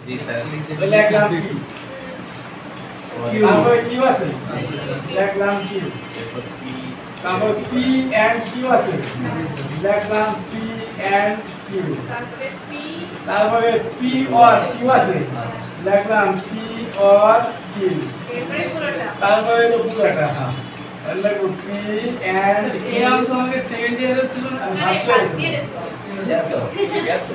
জি sir লিখলাম তারপরে Q আছে লিখলাম কিউ তারপর পি এন্ড কিউ আছে লিখলাম পি এন্ড কিউ তারপরে পি অর কিউ আছে লিখলাম পি অর কিউ তারপরে তো পুরোটা হ্যাঁ লিখব পি এন্ড এই অঙ্ক আমাকে সেকেন্ড ইয়ারে ছিল না ফার্স্ট ইয়ার यस यस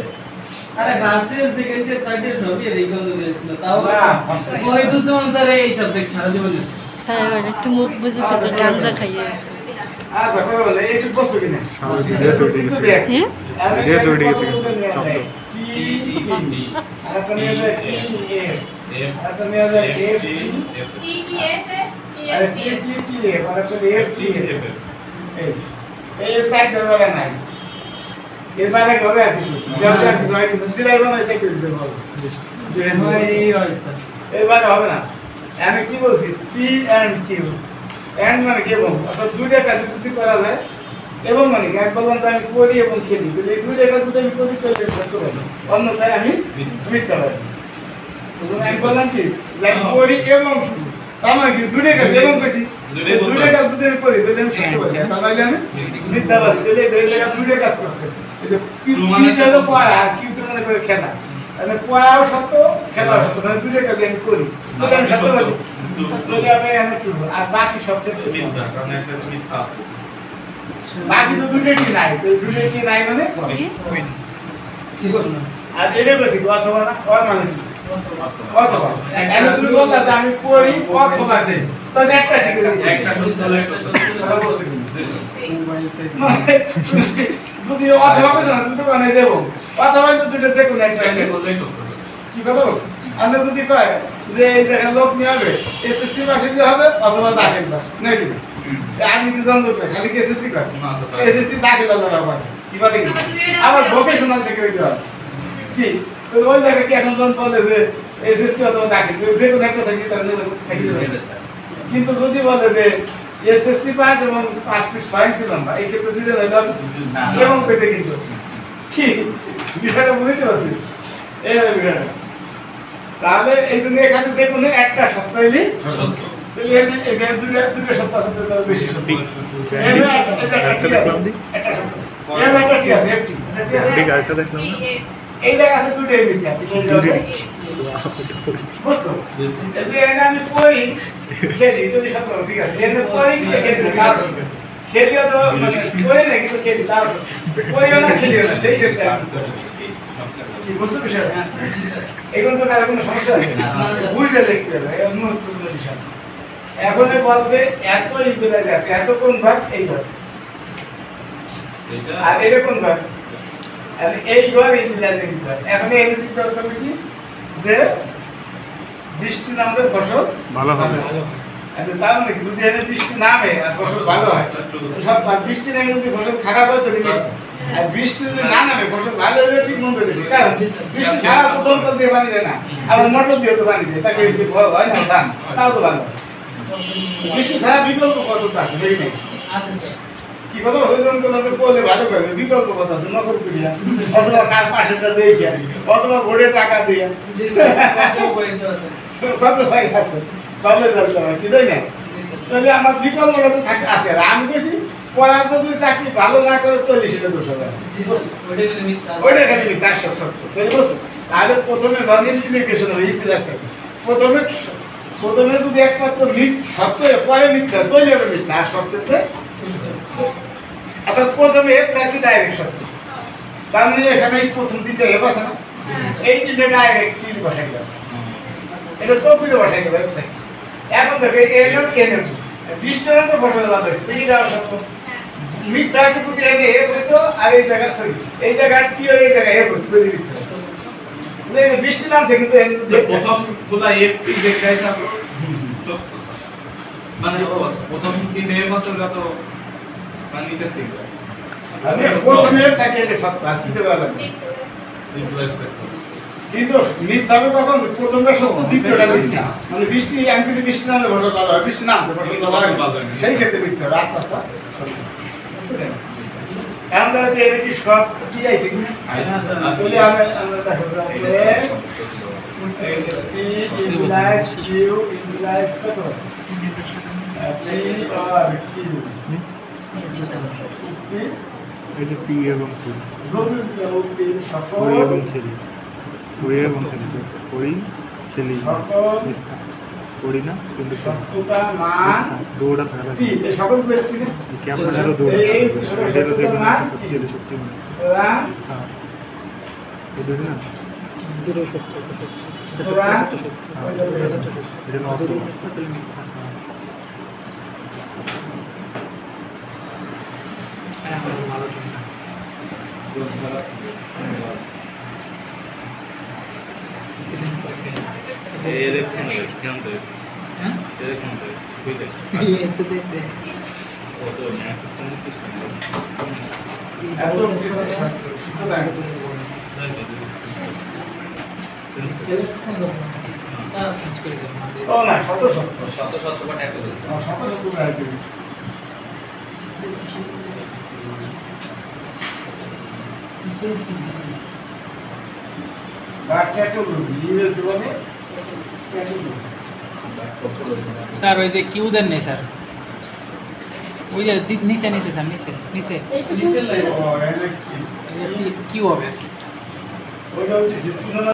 আরে first year second year third year সবই এই অঙ্ক দিয়েছিল তাও না, first year। ওই দুটো স্যার এই সাবজেক্ট ছাড়া জীবনে হ্যাঁ একটু মুখ বুঝে তো গাঞ্জা খাইয়ে আচ্ছা কই বলে এইটু বসো কিনা ভিডিও তৈরি গেছে ভিডিও তৈরি গেছে শব্দ টি টি আর তো নিয়ে যায় টি এফ আর তো নিয়ে যায় এফ টি আর টি টি টি এফ আর তো এফ টি এফ এই সাইড ধরে নাই এর বাইরে হবে আর কিছু যদি আর কিছু হয় কিন্তু জিরাই বানাই সাইড দিতে হবে এই হয় স্যার এর বাইরে হবে না আমি কি বলছি পি এন্ড কিউ এন্ড মানে কি এবং অর্থাৎ দুইটা কাজ যদি করা যায় এবং মানে কি আমি বললাম যে আমি করি এবং খেলি তাহলে এই দুইটা কাজ যদি আমি করি তাহলে করতে পারি অন্যথায় আমি মিথ্যা পারি বুঝলেন আমি বললাম কি যে আমি করি এবং খেলি তার মানে কি দুইটা কাজ এবং কইছি দুইটা কাজ যদি আমি করি তাহলে আমি সত্য পারি তাহলে আমি মিথ্যা পারি তাহলে এই জায়গা দুইটা কাজ করছে এই যে পি হলো পড়া আর কিউ তো মনে করে খেলা মানে পড়াও সত্য খেলাও সত্য মানে দুইটা কাজ আমি করি তাহলে আমি সত্য পারি তাহলে আমি এনে তুলব আর বাকি সব ক্ষেত্রে মিথ্যা কারণ একটা তো মিথ্যা আছে বাকি তো দুইটাই নাই তো দুইটাই নাই মানে কি বলছ আর এটা বেশি অথবা না ওর মানে কি অথবা এনে তুমি বললা যে আমি করি অথবা দেই তো একটা ঠিক আছে একটা সত্য হলে সত্য কথা বলছি মোবাইল সাইজ যদি অথবা কইছ না তুমি তো বানাই দেব অথবা তো দুইটা যে কোন একটা একটা বললেই সত্য স্যার কি কথা বলছ আমরা যদি কয় যে এই জায়গা লোক নিয়ে হবে এসএসসি পাশে দিতে হবে অথবা দাখিল পাস নাকি আমি তো জানতো না খালি কি এসএসসি কয় না স্যার এসএসসি দাখিল আলাদা হবে কি বলে কি আবার ভোকেশনাল থেকে হইতে হবে কি তো ওই জায়গা কি এখন যখন বলে যে এসএসসি অথবা দাখিল তো যে কোনো একটা থেকে তার নেবে কিন্তু যদি বলে যে এসএসসি পাস এবং 5 ফিট 6 ইঞ্চি লম্বা এই ক্ষেত্রে দুইটা হইলো এবং পেতে কিন্তু কি বিষয়টা বুঝতে পারছি এই হলো বিষয়টা তাহলে এই জন্য এখানে যে কোনো একটা সত্য হইলে সত্য তাহলে এখানে দুইটা সত্য আছে তাহলে বেশি সত্য একটা দেখলাম দি একটা সত্য আছে একটা ঠিক আছে এফটি ঠিক আছে ঠিক আরেকটা দেখলাম না এই জায়গা আছে দুইটাই মিথ্যা আছে বুঝছো এই যে এখানে আমি পড়ি খেলি যদি সত্য ঠিক আছে এখানে পড়ি কি খেলি কারণ খেলিও তো মানে পড়ি না কিন্তু খেলি তার পড়িও না খেলিও না সেই ক্ষেত্রে আমি কি বুঝছো বিষয়টা এখন তো কার কোনো সমস্যা আছে বুঝে দেখতে হবে এই মুস্ত বিষয় এখন বলছে এত ইকুয়ালাইজ এত কোন ভাগ এই ভাগ এটা আর এটা কোন ভাগ আর এই ভাগ ইকুয়ালাইজিং ভাগ এখন এই এমসি দরকার কি যে বৃষ্টি নামলে ফসল ভালো হবে আর তার মানে যদি এনে বৃষ্টি নামে আর ফসল ভালো হয় সব বৃষ্টি নামে যদি ফসল খারাপ হয় তাহলে আর বৃষ্টি যদি না নামে ফসল ভালো হলে ঠিক মন্দ ঠিক কারণ বৃষ্টি ছাড়া তো দমকল দিয়ে পানি দেয় না আবার মোটর দিয়ে তো পানি দেয় তাকে যদি হয় না ধান তাও তো ভালো বৃষ্টি ছাড়া বিকল্প কতটা আছে বেরি নেই কি কথা ওজন করলে বলে ভালো করবে বিকল্প কথা আছে নকল করিয়া অথবা কার পাশেটা দেখিয়া অথবা ভোটে টাকা দিয়া কত ভাই আছে তবে যাবে কি তাই না তাহলে আমার বিকল্পটা তো থাকে আছে আর আমি বেশি পড়ার বছর চাকরি ভালো না করে তৈরি সেটা দোষ হবে ওইটা খালি মিথ্যা সত্য তাই বুঝছো তাহলে প্রথমে যখন ইমপ্লিকেশন হবে এই প্লাস থাকে প্রথমে যদি একমাত্র সত্য পরে মিথ্যা তৈরি হবে মিথ্যা আর সত্যতে অর্থাৎ প্রথমে এফ থাকলে ডাইরেক্ট সত্য তার মানে এখানে এই প্রথম তিনটা এফ আছে না এই তিনটা ডাইরেক্ট চিজ বসাই যাবে এটা সব কিছু বসাই যাবে এফ থাকে এখন দেখো এই নোট কে নোট ডিস্টেন্স ফসল বাদ হইছে এইটাও সত্য মিথ্যা হইতে যদি এনে এফ হইতো আর এই জায়গা সরি এই জায়গা টি আর এই জায়গা এফ হইতো যদি মিথ্যা হইতো এই বৃষ্টি নামছে কিন্তু যে প্রথম গুলা এফ পি দেখাই থাকো সত্য মানে প্রথম তিন এফ আসলে তো মানে নিচের থেকে আমি প্রথমে এফ থাকে এটা সত্য আছে দিতে পারলাম রিপ্লেস করতে কিন্তু মিথ্যা হবে কখন প্রথমটা সত্য দ্বিতীয়টা মিথ্যা মানে বৃষ্টি আমি কিছু বৃষ্টি নামলে ফসল ভালো হয় বৃষ্টি নামছে ফসল ভালো হয় সেই ক্ষেত্রে মিথ্যা হবে আত্মা বুঝতে আমরা যে এর কি সব কি আইছে কি তাহলে আমরা দেখো যে P implies Q implies কত? P or Q? উক্তি এই যে টি এবং সি জরুরি উক্তির সকল পড়ি এবং খেলি পড়ি এবং খেলি পড়ি খেলি মিথ্যা পড়ি না কিন্তু খেলি। সত্যতা মান দৌড়া থাকা P এই সকল ব্যক্তিকে ক্যাপ্টেনেরও দৌড়া এই এটারও যে মান সত্যি কি? হলে সত্যি নয় সুতরাং হ্যাঁ বুঝলি না সুতরাং এটা নট এরকম হয়েছে কেমন হয়েছে হ্যাঁ এরকম হয়েছে বুঝলে এই তো দেখছে ও তো ম্যাথ সিস্টেম এত সুতরাং স্যার চেঞ্জ করে দেন ও না শত সত্য শত শত বা ট্যাগ করেছে শত সত্য রাইট দিয়েছে বাট ট্যাটুলজি ইউএস দেবনে ট্যাটুলজি স্যার ওই যে কিউ দেন নেই স্যার ওই যে নিচে নিচে স্যার নিচে নিচে ও এনে কি কিউ হবে ওইটা হচ্ছে 16